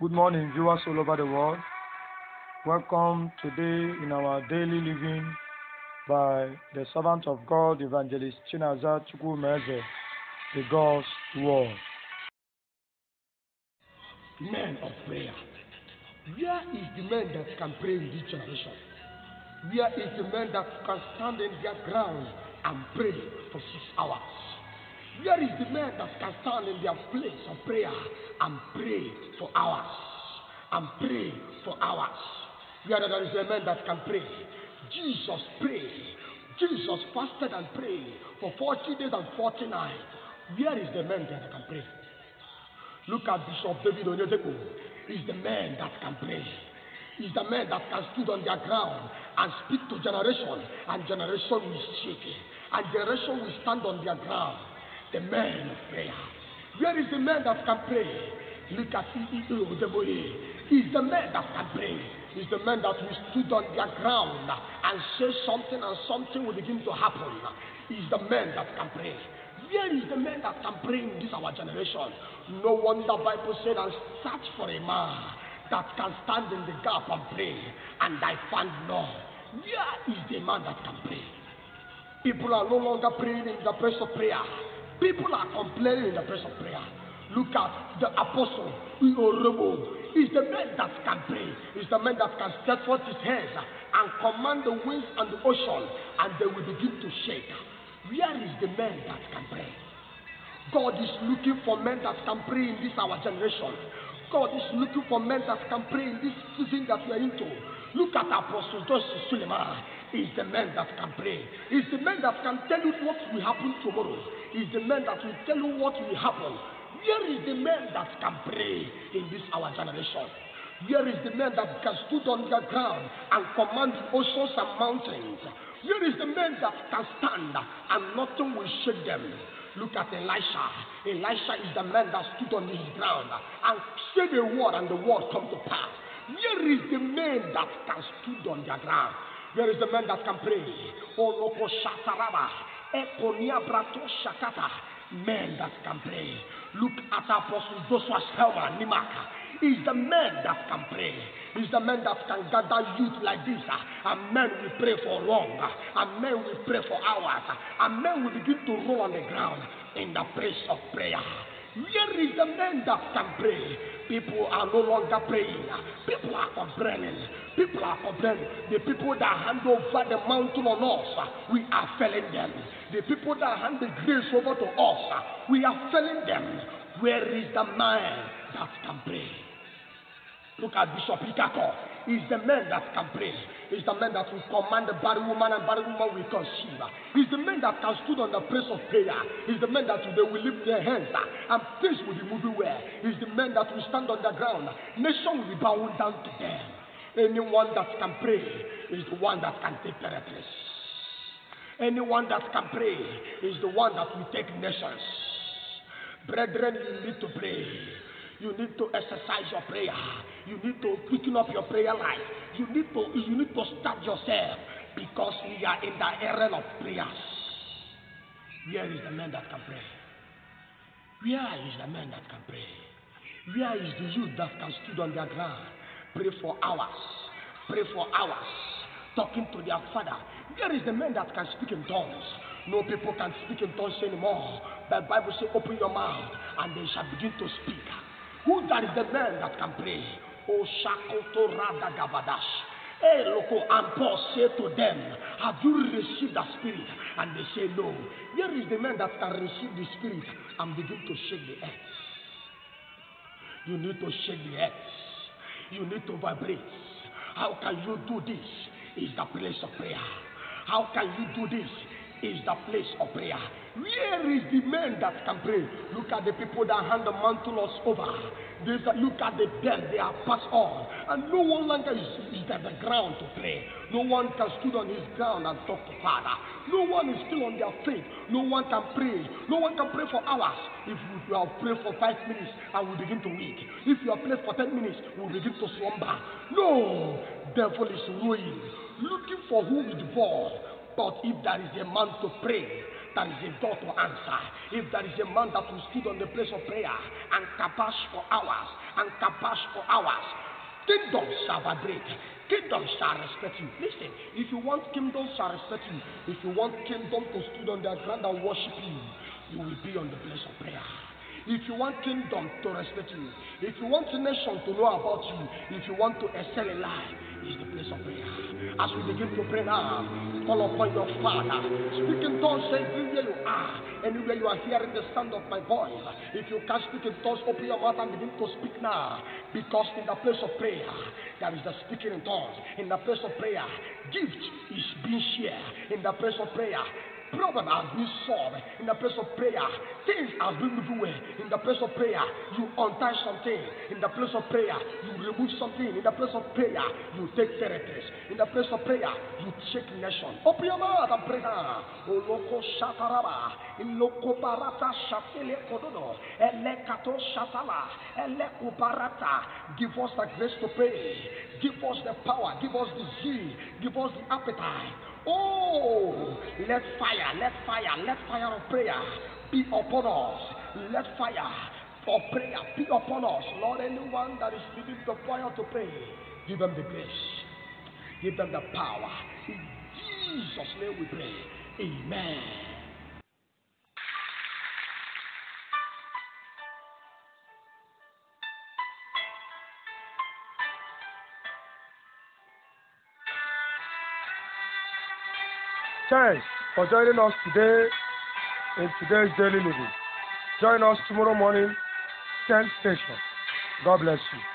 Good morning, viewers all over the world. Welcome today in our daily living by the servant of God, Evangelist Chinaza Chukwumeze, the God's Word. Men of prayer. Where is the man that can pray in this generation? Where is the man that can stand in their ground and pray for 6 hours? Where is the man that can stand in their place of prayer and pray for hours? And pray for hours. Where there is a man that can pray. Jesus prayed. Jesus fasted and prayed for 40 days and 40 nights. Where is the man that can pray? Look at Bishop David Onyedeko. He's the man that can pray. He's the man that can stand on their ground and speak to generation, and generation will shake, and generation will stand on their ground. The man of prayer. Where is the man that can pray? Look at CEO Odeboye. He's the man that can pray. He's the man that will stood on their ground and say something, and something will begin to happen. He's the man that can pray. Where is the man that can pray in this our generation? No wonder Bible said, and search for a man that can stand in the gap and pray, and I found none. Where is the man that can pray? People are no longer praying in the place of prayer. People are complaining in the place of prayer. Look at the apostle Orobo. He's the man that can pray. He's the man that can stretch forth his hands and command the winds and the ocean, and they will begin to shake. Where is the man that can pray? God is looking for men that can pray in this our generation. God is looking for men that can pray in this season that we are into. Look at Apostle Joseph Suleiman. He's the man that can pray. He's the man that can tell you what will happen tomorrow. He's the man that will tell you what will happen. Where is the man that can pray in this our generation? Where is the man that can stand on the ground and command the oceans and mountains? Where is the man that can stand and nothing will shake them? Look at Elisha. Elisha is the man that stood on his ground and said a word, and the word come to pass. Where is the man that can stand on their ground? Where is the man that can pray? Oloko Shataraba, Ekonia Brato Shakata. Men that can pray. Look at Apostle Joshua Selman Nimaka. He's the man that can pray. He's the man that can gather youth like this. And men will pray for long. And men will pray for hours. And men will begin to roll on the ground in the place of prayer. Where is the man that can pray? People are no longer praying. People are complaining. People are complaining. The people that hand over the mountain on us, we are failing them. The people that hand the grace over to us, we are failing them. Where is the man that can pray? Look at Bishop Ikako. He's the man that can pray. He's the man that will command the barren woman, and barren woman will conceive. He's the man that can stand on the place of prayer. He's the man that they will lift their hands and things will be moving well. He's the man that will stand on the ground. Nation will be bowing down to them. Anyone that can pray is the one that can take territories. Anyone that can pray is the one that will take nations. Brethren, you need to pray. You need to exercise your prayer. You need to quicken up your prayer life. You need to start yourself, because we are in the era of prayers. Where is the man that can pray? Where is the man that can pray? Where is the youth that can stand on their ground, pray for hours, talking to their father? Where is the man that can speak in tongues? No people can speak in tongues anymore. The Bible says, open your mouth and they shall begin to speak. Who that is the man that can pray? Oh, Shakoto Rada Gavadash. Hey, loco, and Paul said to them, have you received the Spirit? And they say, no. Where is the man that can receive the Spirit and begin to shake the earth? You need to shake the earth. You need to vibrate. How can you do this? Is the place of prayer. How can you do this? Is the place of prayer. Where is the man that can pray? Look at the people that hand the mantle over. Look at them, they are passed on. And no one longer is at the ground to pray. No one can stand on his ground and talk to Father. No one is still on their faith. No one can pray. No one can pray for hours. If you have prayed for 5 minutes and we begin to weak. If you have prayed for 10 minutes, we begin to slumber. No, devil is ruining, looking for who will devour. But if there is a man to pray there is a door to answer. If there is a man that will stood on the place of prayer and kabash for hours, kingdom shall vibrate. Kingdom shall respect you. Listen, if you want kingdom shall respect you, if you want kingdom to stood on their ground and worship you, you will be on the place of prayer. If you want kingdom to respect you, if you want the nation to know about you, if you want to excel in life, it's the place of prayer. As we begin to pray now, call upon your Father. Speak in tongues everywhere you are. Anywhere you are hearing the sound of my voice. If you can't speak in tongues, open your mouth and begin to speak now. Because in the place of prayer, there is the speaking in tongues. In the place of prayer, gift is being shared. In the place of prayer, problem has been solved. In the place of prayer, things have been moved away. In the place of prayer, you untie something. In the place of prayer, you remove something. In the place of prayer, you take territories. In the place of prayer, you shake nation. Open your mouth and pray now. Oloko shataraba, iloko barata shatele kododo, elekato shatala, eleku barata. Give us the grace to pray. Give us the power. Give us the zeal. Give us the appetite. Oh, let fire of prayer be upon us. Let fire of prayer be upon us. Lord, anyone that is needing the fire to pray, give them the grace. Give them the power. In Jesus' name we pray. Amen. Thanks for joining us today in today's daily living. Join us tomorrow morning, 10 station. God bless you.